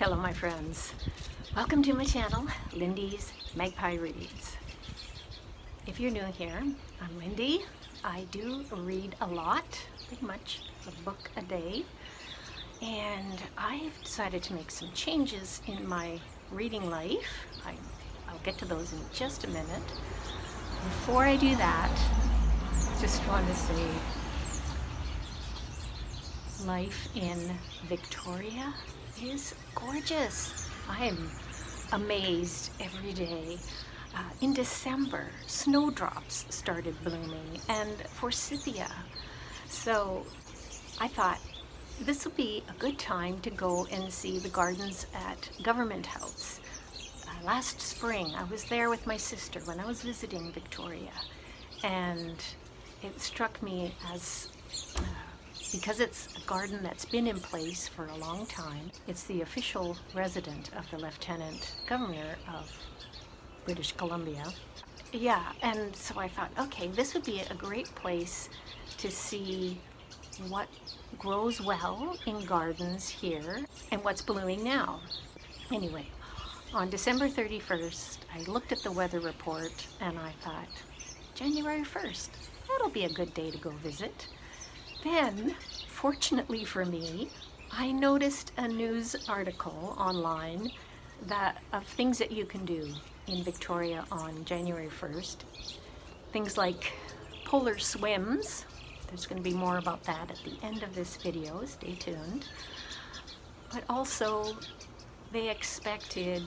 Hello my friends, welcome to my channel, Lindy's Magpie Reads. If you're new here, I'm Lindy. I do read a lot, pretty much a book a day, and I've decided to make some changes in my reading life. I'll get to those in just a minute. Before I do that, I just want to say life in Victoria is gorgeous. I am amazed every day. In December, snowdrops started blooming and forsythia. So I thought this would be a good time to go and see the gardens at Government House. Last spring, I was there with my sister when I was visiting Victoria, and it struck me as because it's a garden that's been in place for a long time. It's the official resident of the Lieutenant Governor of British Columbia. Yeah, and so I thought, okay, this would be a great place to see what grows well in gardens here and what's blooming now. Anyway, on December 31st, I looked at the weather report and I thought, January 1st, that'll be a good day to go visit. Then, fortunately for me, I noticed a news article online of things that you can do in Victoria on January 1st. Things like polar swims. There's going to be more about that at the end of this video, stay tuned. But also, they expected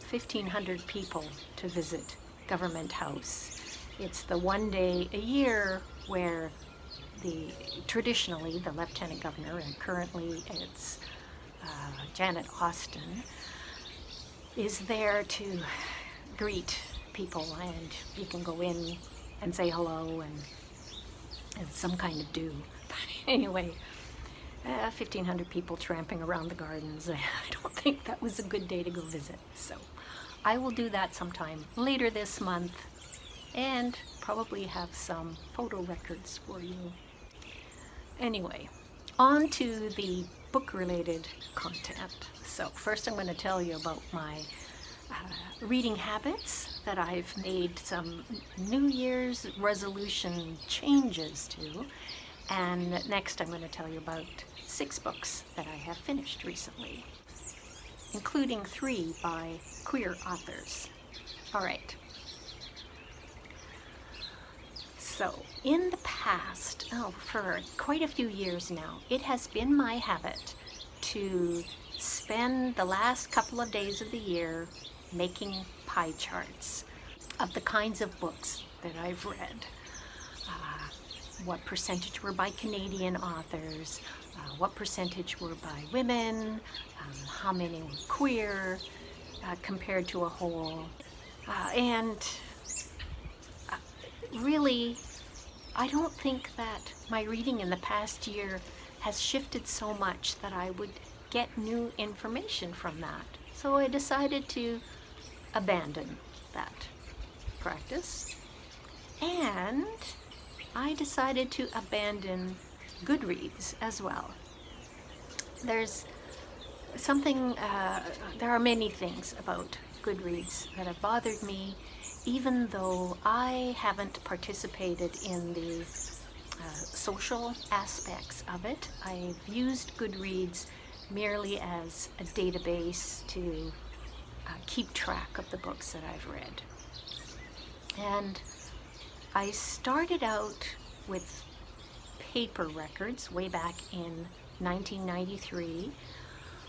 1,500 people to visit Government House. It's the one day a year where traditionally the Lieutenant Governor, and currently it's Janet Austin, is there to greet people, and you can go in and say hello and it's some kind of do. But anyway, 1,500 people tramping around the gardens. I don't think that was a good day to go visit. So I will do that sometime later this month and probably have some photo records for you. Anyway, on to the book-related content. So first I'm going to tell you about my reading habits that I've made some New Year's resolution changes to. And next I'm going to tell you about 6 books that I have finished recently, including 3 by queer authors. All right. So, in the past, for quite a few years now, it has been my habit to spend the last couple of days of the year making pie charts of the kinds of books that I've read. What percentage were by Canadian authors, what percentage were by women, how many were queer compared to a whole, and really, I don't think that my reading in the past year has shifted so much that I would get new information from that. So I decided to abandon that practice, and I decided to abandon Goodreads as well. There's something, there are many things about Goodreads that have bothered me, even though I haven't participated in the social aspects of it. I've used Goodreads merely as a database to keep track of the books that I've read. And I started out with paper records way back in 1993,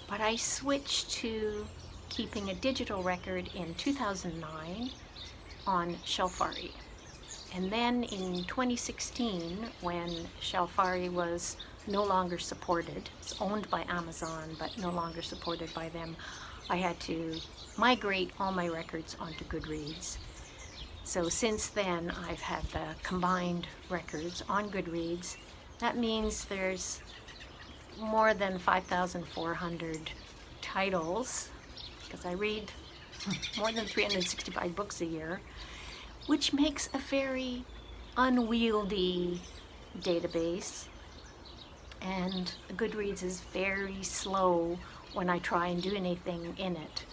but I switched to keeping a digital record in 2009 on Shelfari. And then in 2016, when Shelfari was no longer supported, it's owned by Amazon but no longer supported by them, I had to migrate all my records onto Goodreads. So since then I've had the combined records on Goodreads. That means there's more than 5,400 titles, because I read more than 365 books a year, which makes a very unwieldy database. and Goodreads is very slow when I try and do anything in it.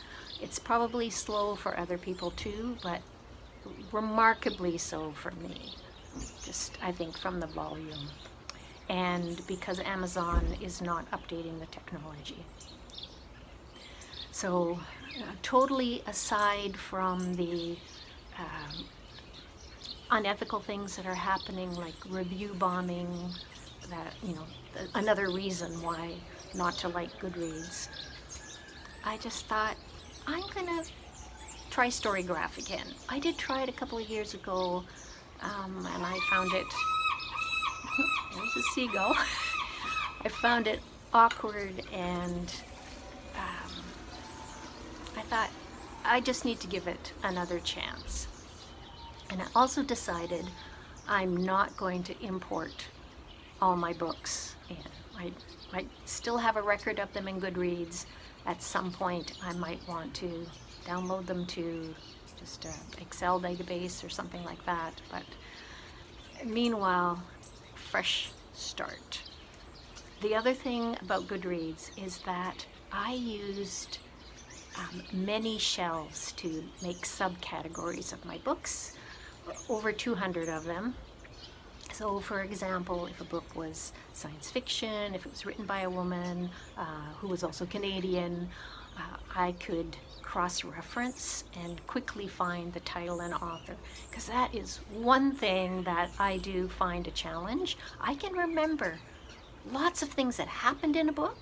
It's probably slow for other people too, but remarkably so for me, just I think from the volume, and because Amazon is not updating the technology. So totally aside from the unethical things that are happening, like review bombing, that, you know, another reason why not to like Goodreads, I just thought, I'm gonna try Storygraph again. I did try it a couple of years ago, and I found it, there's a seagull. I found it awkward, and I thought, I just need to give it another chance. And I also decided I'm not going to import all my books in. I still have a record of them in Goodreads. At some point I might want to download them to just an Excel database or something like that, but meanwhile, fresh start. The other thing about Goodreads is that I used many shelves to make subcategories of my books, over 200 of them. So for example, if a book was science fiction, if it was written by a woman who was also Canadian, I could cross-reference and quickly find the title and author, because that is one thing that I do find a challenge. I can remember lots of things that happened in a book.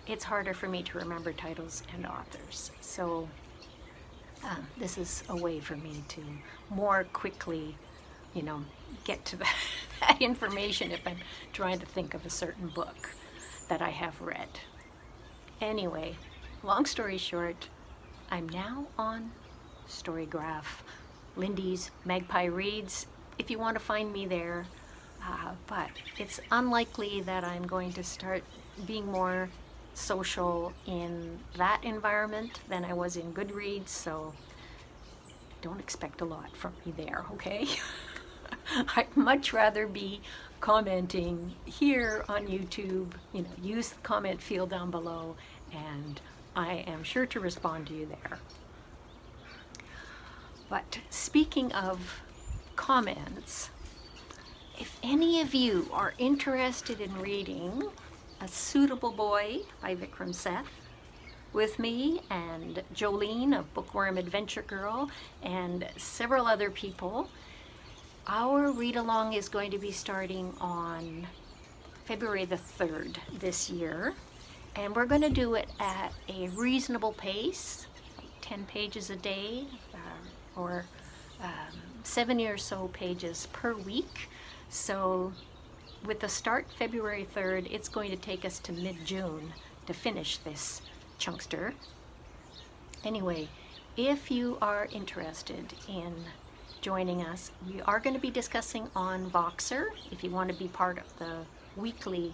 It's harder for me to remember titles and authors. So this is a way for me to more quickly, you know, get to that information if I'm trying to think of a certain book that I have read. Anyway, long story short, I'm now on Storygraph, Lindy's Magpie Reads, if you want to find me there. But it's unlikely that I'm going to start being more social in that environment than I was in Goodreads, so don't expect a lot from me there, okay? I'd much rather be commenting here on YouTube. You know, use the comment field down below, and I am sure to respond to you there. But speaking of comments, if any of you are interested in reading A Suitable Boy by Vikram Seth with me and Jolene of Bookworm Adventure Girl and several other people, our read-along is going to be starting on February the 3rd this year, and we're going to do it at a reasonable pace, like 10 pages a day, or 70 or so pages per week. So with the start February 3rd, it's going to take us to mid-June to finish this chunkster. Anyway, if you are interested in joining us, we are going to be discussing on Voxer, if you want to be part of the weekly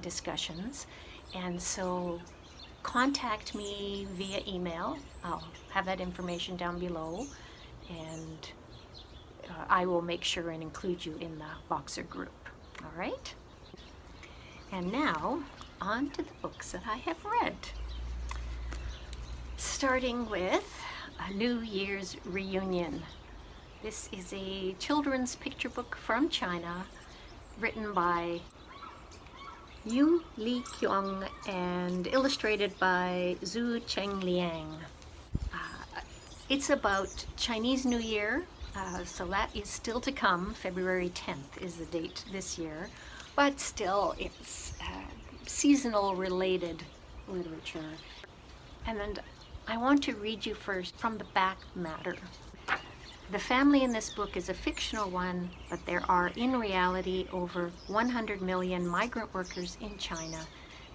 discussions. And so contact me via email. I'll have that information down below, and I will make sure and include you in the Voxer group. All right? And now, on to the books that I have read. Starting with A New Year's Reunion. This is a children's picture book from China, written by Li-Qiong and illustrated by Cheng-Liang. It's about Chinese New Year, so that is still to come. February 10th is the date this year, but still it's seasonal related literature. And then I want to read you first from the back matter. The family in this book is a fictional one, but there are in reality over 100 million migrant workers in China,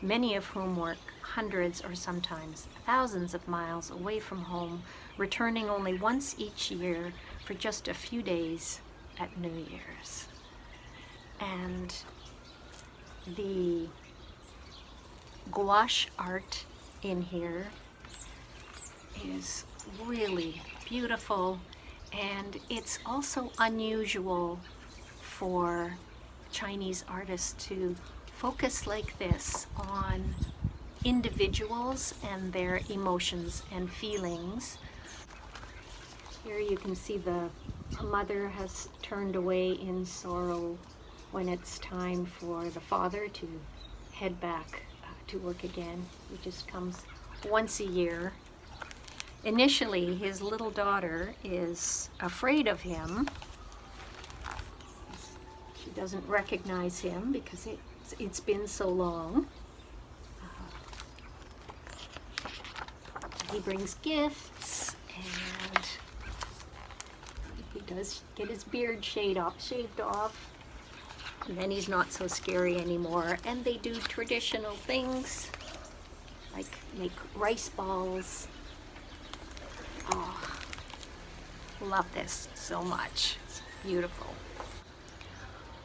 many of whom work hundreds or sometimes thousands of miles away from home, returning only once each year for just a few days at New Year's. And the gouache art in here is really beautiful, and it's also unusual for Chinese artists to focus like this on individuals and their emotions and feelings. Here you can see a mother has turned away in sorrow when it's time for the father to head back to work again. He just comes once a year. Initially, his little daughter is afraid of him. She doesn't recognize him because it's been so long. He brings gifts, and he does get his beard shaved off, and then he's not so scary anymore. And they do traditional things like make rice balls. Oh, love this so much. It's beautiful.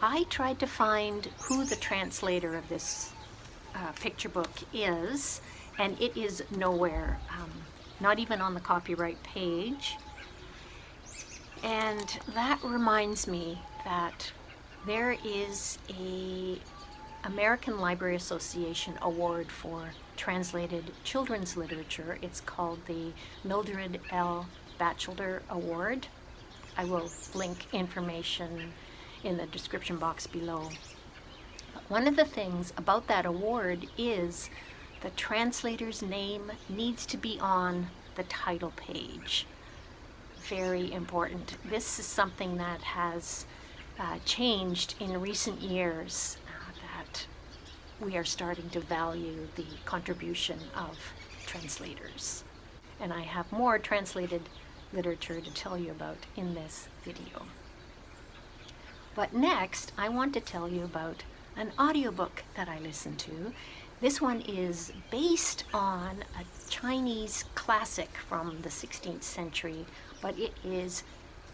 I tried to find who the translator of this picture book is, and it is nowhere, not even on the copyright page. And that reminds me that there is a American Library Association award for translated children's literature. It's called the Mildred Batchelder Award. I will link information in the description box below. But one of the things about that award is the translator's name needs to be on the title page. Very important. This is something that has changed in recent years, that we are starting to value the contribution of translators. And I have more translated literature to tell you about in this video. But next, I want to tell you about an audiobook that I listened to. This one is based on a Chinese classic from the 16th century, but it is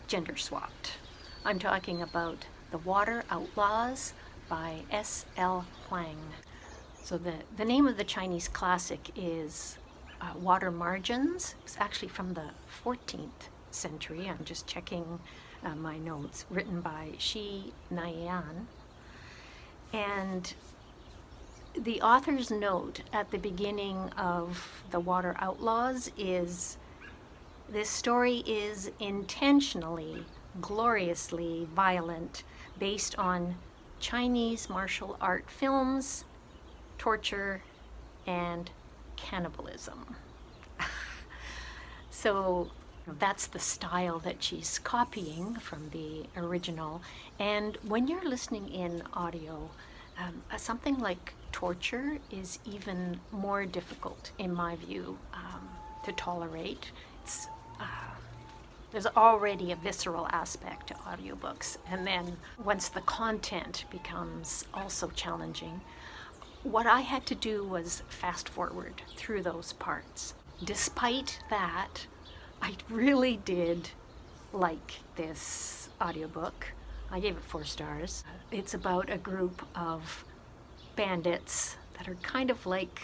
gender swapped. I'm talking about The Water Outlaws by SL Huang. So the name of the Chinese classic is Water Margins. It's actually from the 14th century. I'm just checking my notes. Written by Cheng-Liang. And the author's note at the beginning of The Water Outlaws is, this story is intentionally, gloriously violent, based on Chinese martial art films, torture, and cannibalism. So that's the style that she's copying from the original. And when you're listening in audio, something like torture is even more difficult, in my view, to tolerate. There's already a visceral aspect to audiobooks, and then once the content becomes also challenging, what I had to do was fast forward through those parts. Despite that, I really did like this audiobook. I gave it 4 stars. It's about a group of bandits that are kind of like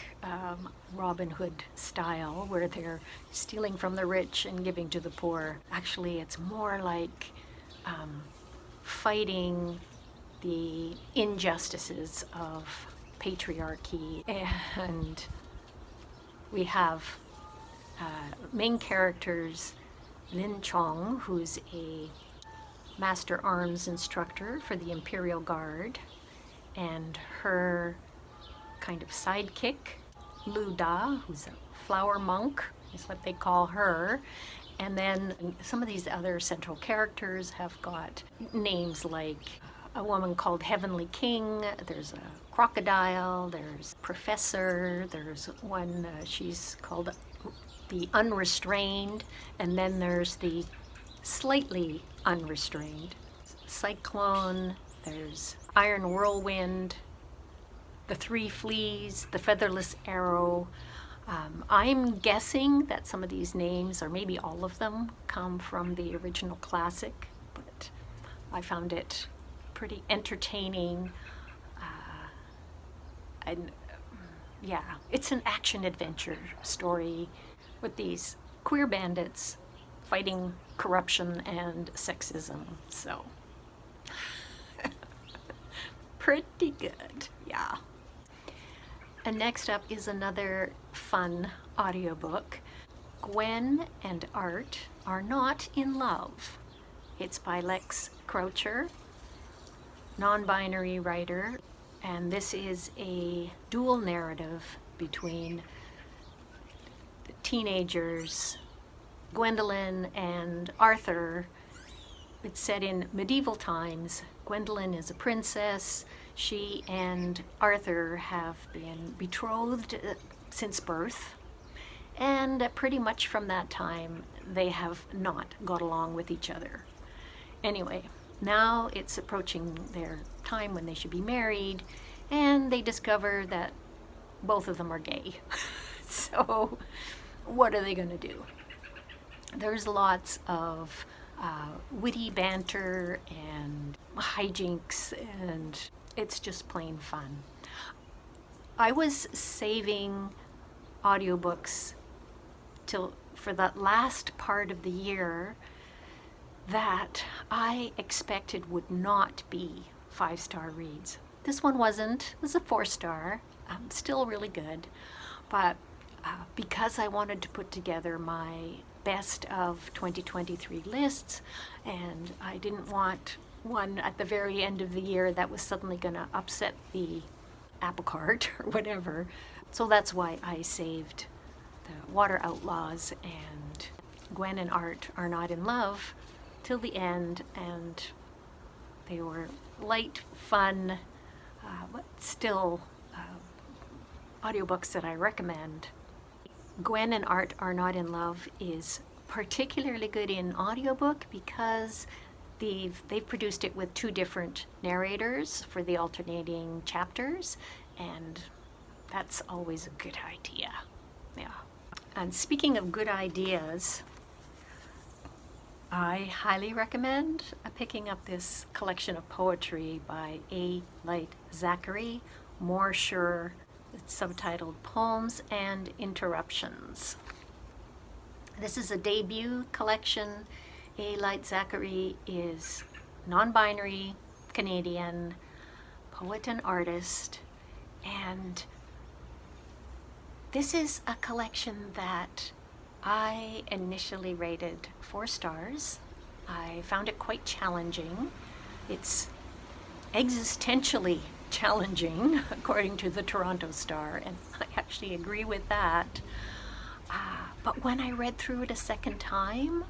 Robin Hood style, where they're stealing from the rich and giving to the poor. Actually, it's more like fighting the injustices of patriarchy. And we have main characters Li-Qiong, who's a master arms instructor for the Imperial Guard, and her kind of sidekick, Lu Da, who's a flower monk, is what they call her. And then some of these other central characters have got names like a woman called Heavenly King, there's a crocodile, there's Professor, there's one, she's called the Unrestrained, and then there's the Slightly Unrestrained. Cyclone, there's Iron Whirlwind, the 3 Fleas, the Featherless Arrow. I'm guessing that some of these names, or maybe all of them, come from the original classic, but I found it pretty entertaining. And yeah, it's an action-adventure story with these queer bandits fighting corruption and sexism. So pretty good, yeah. And next up is another fun audiobook. Gwen and Art Are Not in Love. It's by Lex Crowcher, non-binary writer, and this is a dual narrative between the teenagers, Gwendolyn and Arthur. It's set in medieval times. Gwendolyn is a princess. She and Arthur have been betrothed since birth, and pretty much from that time they have not got along with each other. Anyway, now it's approaching their time when they should be married, and they discover that both of them are gay. So what are they going to do? There's lots of witty banter and hijinks, and it's just plain fun. I was saving audiobooks for that last part of the year that I expected would not be 5-star reads. This one wasn't. It was a 4-star. Still really good. But because I wanted to put together my best of 2023 lists, and I didn't want one at the very end of the year that was suddenly going to upset the apple cart or whatever. So that's why I saved the Water Outlaws and Gwen and Art Are Not in Love till the end, and they were light, fun, but still audiobooks that I recommend. Gwen and Art Are Not in Love is particularly good in audiobook because they've produced it with 2 different narrators for the alternating chapters, and that's always a good idea. Yeah. And speaking of good ideas, I highly recommend picking up this collection of poetry by A. Light Zachary, more sure. It's subtitled Poems and Interruptions. This is a debut collection. A. Light Zachary is non-binary, Canadian, poet and artist, and this is a collection that I initially rated 4 stars. I found it quite challenging. It's existentially challenging, according to the Toronto Star, and I actually agree with that. But when I read through it a second time,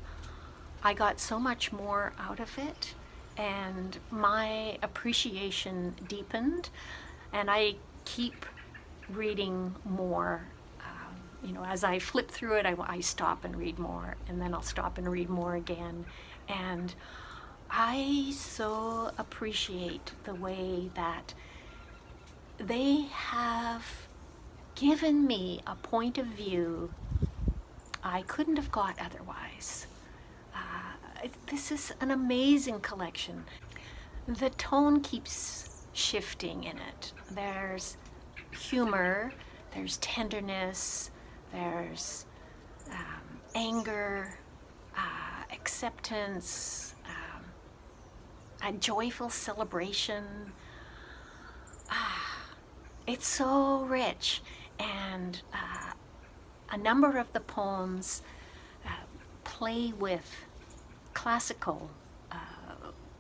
I got so much more out of it, and my appreciation deepened, and I keep reading more. As I flip through it, I stop and read more, and then I'll stop and read more again. And I so appreciate the way that they have given me a point of view I couldn't have got otherwise. This is an amazing collection. The tone keeps shifting in it. There's humor, there's tenderness, there's anger, acceptance, a joyful celebration. It's so rich, and a number of the poems play with classical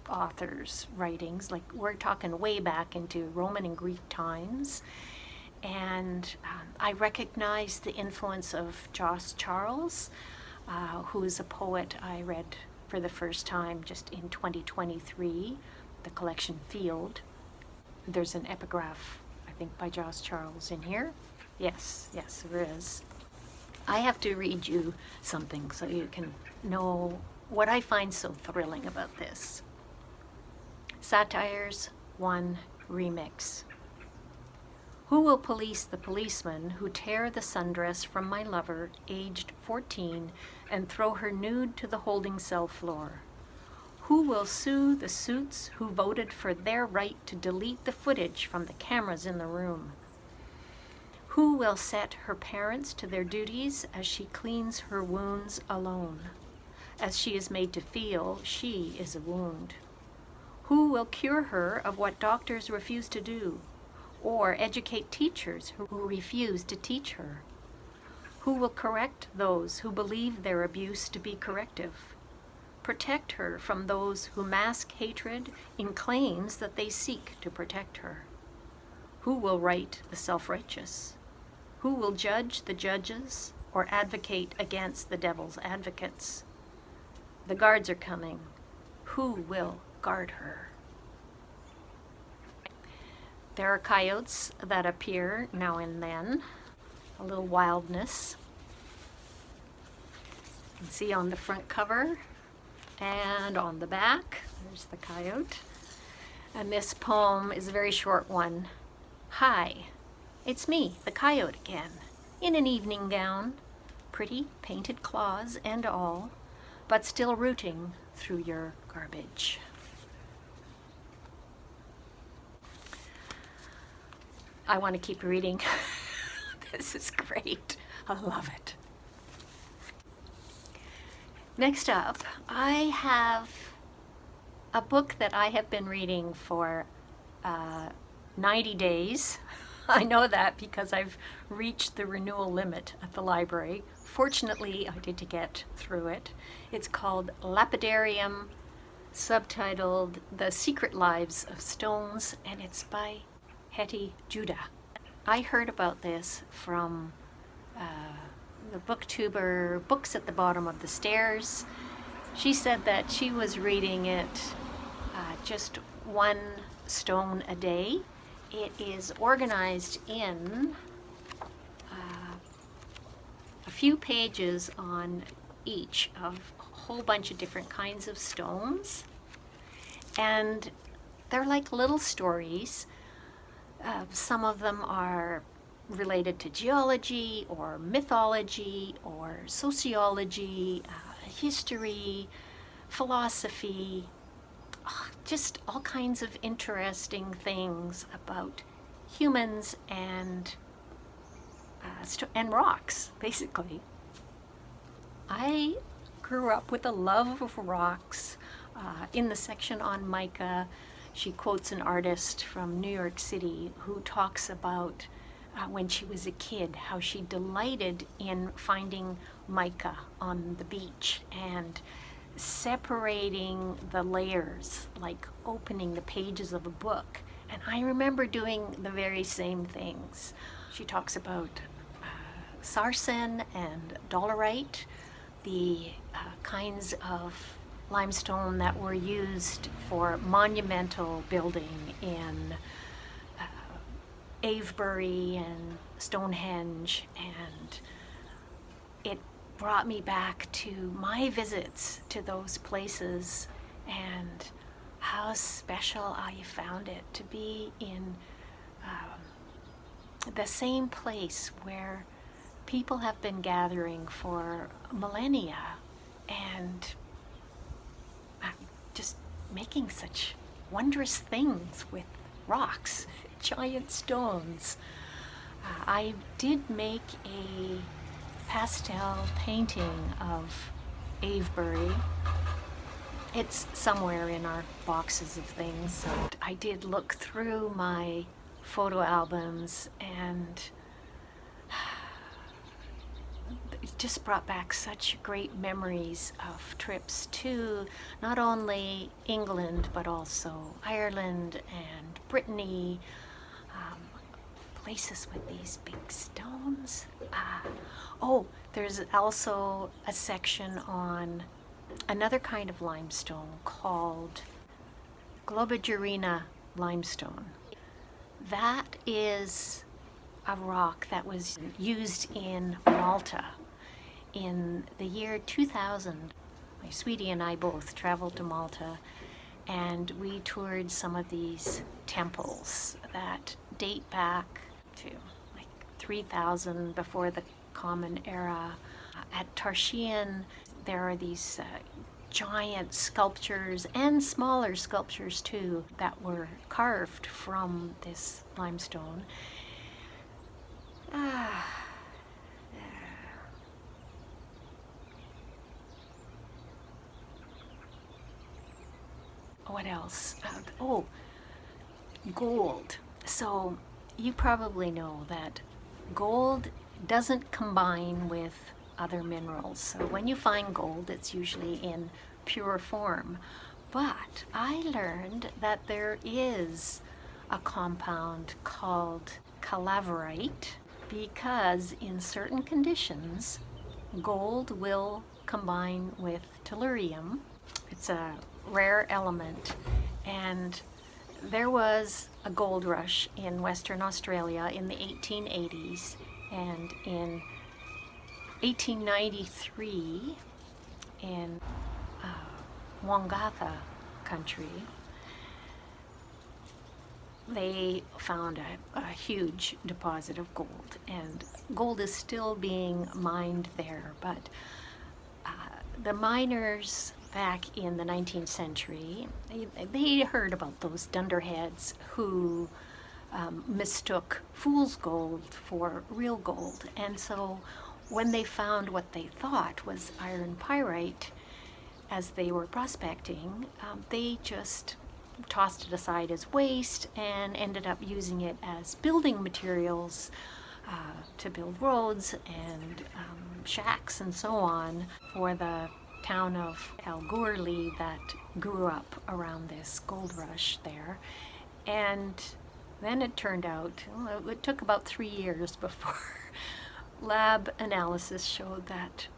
authors' writings, like we're talking way back into Roman and Greek times. And I recognize the influence of Jos Charles, who is a poet I read for the first time just in 2023, the collection Field. There's an epigraph, I think, by Jos Charles in here. Yes, there is. I have to read you something so you can know what I find so thrilling about this. Satires 1 Remix. Who will police the policeman who tear the sundress from my lover, aged 14, and throw her nude to the holding cell floor? Who will sue the suits who voted for their right to delete the footage from the cameras in the room? Who will set her parents to their duties as she cleans her wounds alone, as she is made to feel she is a wound? Who will cure her of what doctors refuse to do, or educate teachers who refuse to teach her? Who will correct those who believe their abuse to be corrective? Protect her from those who mask hatred in claims that they seek to protect her? Who will right the self-righteous? Who will judge the judges or advocate against the devil's advocates? The guards are coming. Who will guard her? There are coyotes that appear now and then, a little wildness. You can see on the front cover and on the back, there's the coyote. And this poem is a very short one. Hi, it's me, the coyote again, in an evening gown, pretty painted claws and all, but still rooting through your garbage. I want to keep reading. This is great. I love it. Next up, I have a book that I have been reading for 90 days. I know that because I've reached the renewal limit at the library. Fortunately, I did get through it. It's called Lapidarium, subtitled The Secret Lives of Stones, and it's by Hettie Judah. I heard about this from the booktuber Books at the Bottom of the Stairs. She said that she was reading it just one stone a day. It is organized in a few pages on each of a whole bunch of different kinds of stones. And they're like little stories. Some of them are related to geology or mythology or sociology, history, philosophy, just all kinds of interesting things about humans and rocks, basically. I grew up with a love of rocks. In the section on mica, she quotes an artist from New York City who talks about when she was a kid, how she delighted in finding mica on the beach and separating the layers, like opening the pages of a book. And I remember doing the very same things. She talks about sarsen and dolerite, the kinds of limestone that were used for monumental building in Avebury and Stonehenge, and it brought me back to my visits to those places and how special I found it to be in the same place where people have been gathering for millennia and just making such wondrous things with rocks, giant stones. I did make a pastel painting of Avebury. It's somewhere in our boxes of things. So I did look through my photo albums, and it just brought back such great memories of trips to not only England but also Ireland and Brittany, places with these big stones. There's also a section on another kind of limestone called Globigerina limestone. That is a rock that was used in Malta in the year 2000. My sweetie and I both traveled to Malta, and we toured some of these temples that date back to like 3000 before the Common Era. At Tarshian, there are these giant sculptures and smaller sculptures too that were carved from this limestone. what else? Gold. So you probably know that gold doesn't combine with other minerals. So when you find gold, it's usually in pure form. But I learned that there is a compound called calaverite because in certain conditions, gold will combine with tellurium. It's a rare element, and there was a gold rush in Western Australia in the 1880s, and in 1893 in Wangata country, they found a huge deposit of gold, and gold is still being mined there, but the miners back in the 19th century, they heard about those dunderheads who mistook fool's gold for real gold, and so when they found what they thought was iron pyrite as they were prospecting, they just tossed it aside as waste and ended up using it as building materials to build roads and shacks and so on for the town of Kalgoorlie that grew up around this gold rush there. And then it turned out, it took about 3 years before lab analysis showed that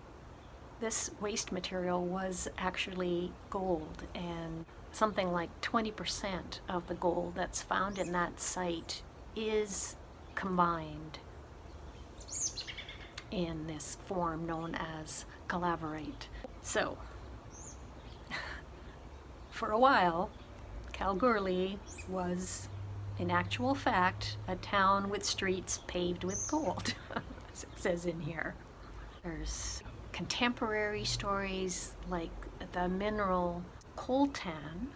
this waste material was actually gold, and something like 20% of the gold that's found in that site is combined in this form known as calaverite. So, for a while, Kalgoorlie was, in actual fact, a town with streets paved with gold, as it says in here. There's contemporary stories like the mineral coltan,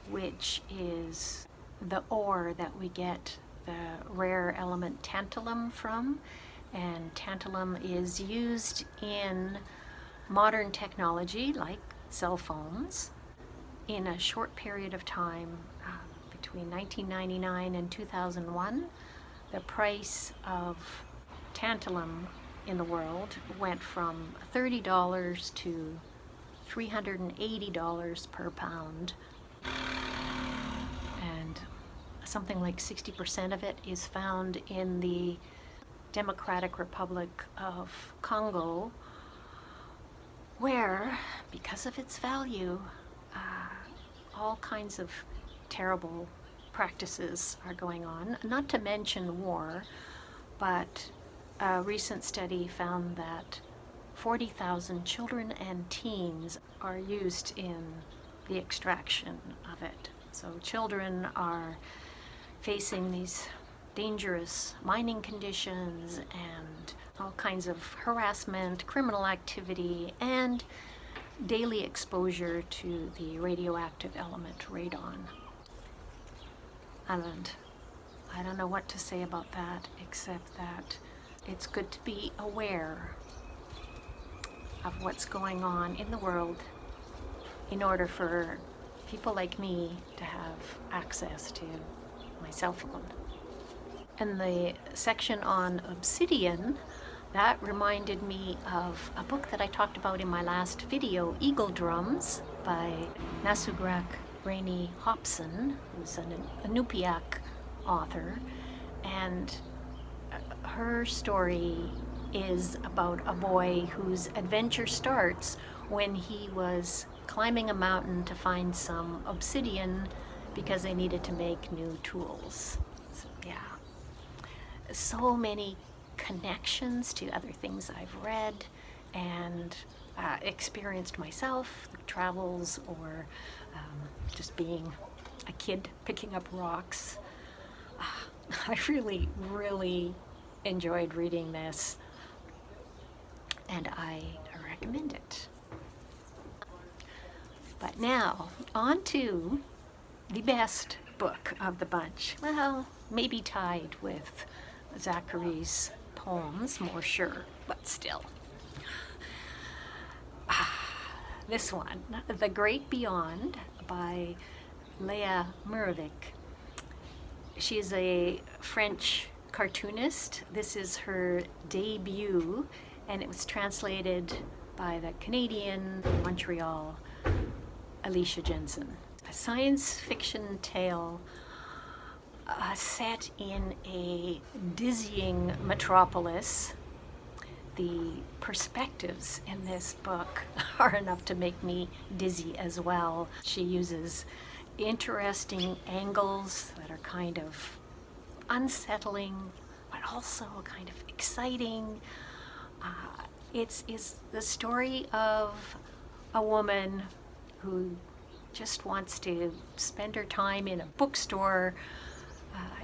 which is the ore that we get the rare element tantalum from, and tantalum is used in modern technology like cell phones. In a short period of time, between 1999 and 2001, the price of tantalum in the world went from $30 to $380 per pound, and something like 60% of it is found in the Democratic Republic of Congo, where, because of its value, all kinds of terrible practices are going on, not to mention war, but a recent study found that 40,000 children and teens are used in the extraction of it. So children are facing these dangerous mining conditions and all kinds of harassment, criminal activity, and daily exposure to the radioactive element radon. And I don't know what to say about that, except that it's good to be aware of what's going on in the world in order for people like me to have access to my cell phone. And the section on obsidian, that reminded me of a book that I talked about in my last video, Eagle Drums, by Nasugrak Rainey Hobson, who's an Inupiaq author, and her story is about a boy whose adventure starts when he was climbing a mountain to find some obsidian because they needed to make new tools. So, yeah. So many connections to other things I've read and experienced myself, travels, or just being a kid picking up rocks. I really, really enjoyed reading this, and I recommend it. But now, on to the best book of the bunch. Well, maybe tied with Zachary's poems, more sure, but still. This one, The Great Beyond, by Léa Murawiec. She is a French cartoonist. This is her debut, and it was translated by the Canadian Montreal Aleisha Jensen. A science fiction tale set in a dizzying metropolis. The perspectives in this book are enough to make me dizzy as well. She uses interesting angles that are kind of unsettling, but also kind of exciting. It's the story of a woman who just wants to spend her time in a bookstore.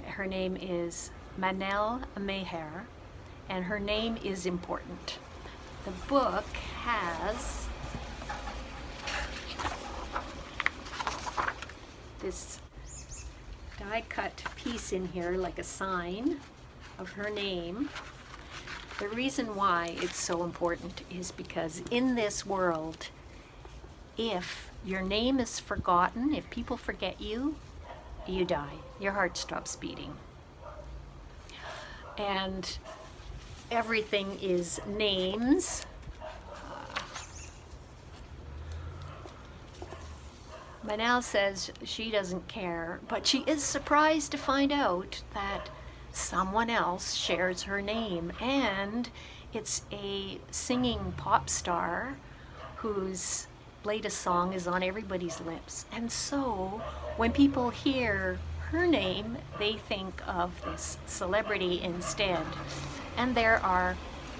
Her name is Manel Meher, and her name is important. The book has this die-cut piece in here, like a sign of her name. The reason why it's so important is because in this world, if your name is forgotten, if people forget you, you die. Your heart stops beating. And everything is names. Manal says she doesn't care, but she is surprised to find out that someone else shares her name, and it's a singing pop star whose latest song is on everybody's lips. And so when people hear her name, they think of this celebrity instead, and there are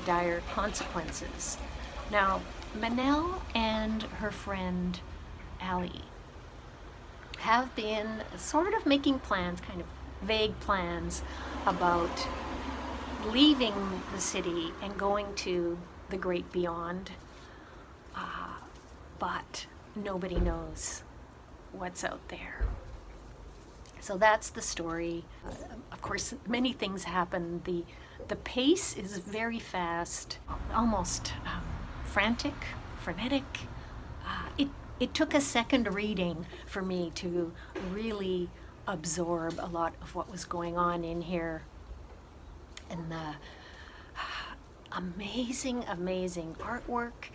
dire consequences. Now, Manel and her friend Ali have been sort of making plans, kind of vague plans, about leaving the city and going to the great beyond, but nobody knows what's out there. So that's the story. Of course, many things happen. The pace is very fast, almost frantic, frenetic. It took a second reading for me to really absorb a lot of what was going on in here. And the amazing artwork.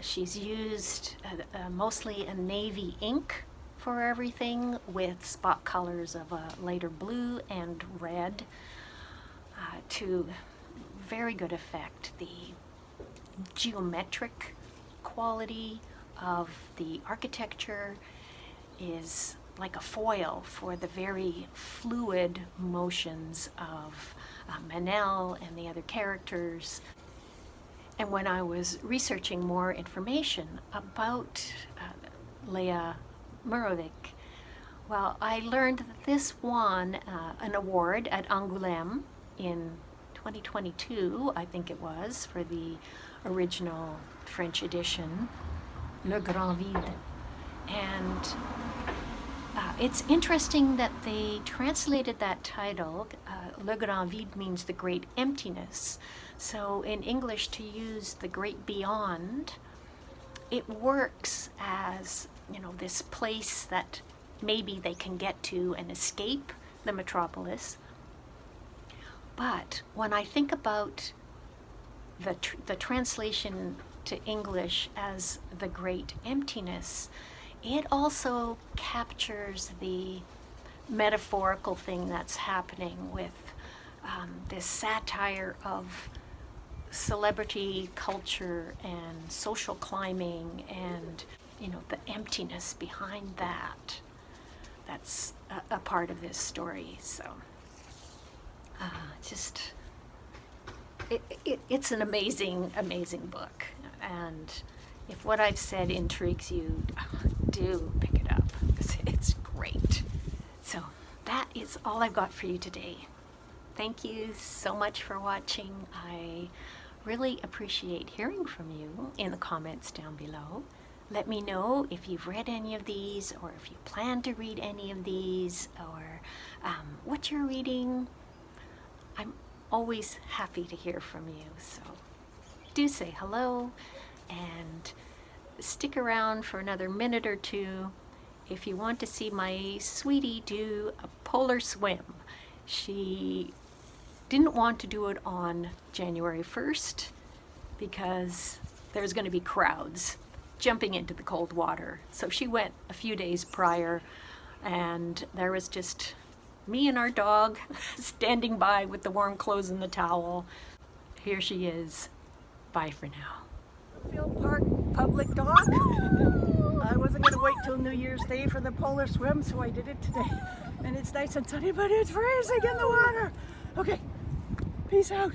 She's used mostly a navy ink for everything, with spot colors of a lighter blue and red to very good effect. The geometric quality of the architecture is like a foil for the very fluid motions of Manel and the other characters. And when I was researching more information about Léa Murawiec, well, I learned that this won an award at Angoulême in 2022, I think it was, for the original French edition, Le Grand Vide. And it's interesting that they translated that title. Le Grand Vide means the great emptiness. So in English, to use the great beyond, it works as, this place that maybe they can get to and escape the metropolis. But when I think about the translation to English as the great emptiness, it also captures the metaphorical thing that's happening with this satire of celebrity culture and social climbing and, the emptiness behind that. That's a part of this story. So it's an amazing book. And if what I've said intrigues you, do pick it up, because it's great. So that is all I've got for you today. Thank you so much for watching. I really appreciate hearing from you in the comments down below. Let me know if you've read any of these, or if you plan to read any of these, or what you're reading. I'm always happy to hear from you, so do say hello and stick around for another minute or two, if you want to see my sweetie do a polar swim. She didn't want to do it on January 1st because there's going to be crowds jumping into the cold water. So she went a few days prior, and there was just me and our dog standing by with the warm clothes and the towel. Here she is. Bye for now. Field Park public dock. I wasn't going to wait till New Year's Day for the polar swim, so I did it today. And it's nice and sunny, but it's freezing in the water. Okay, peace out.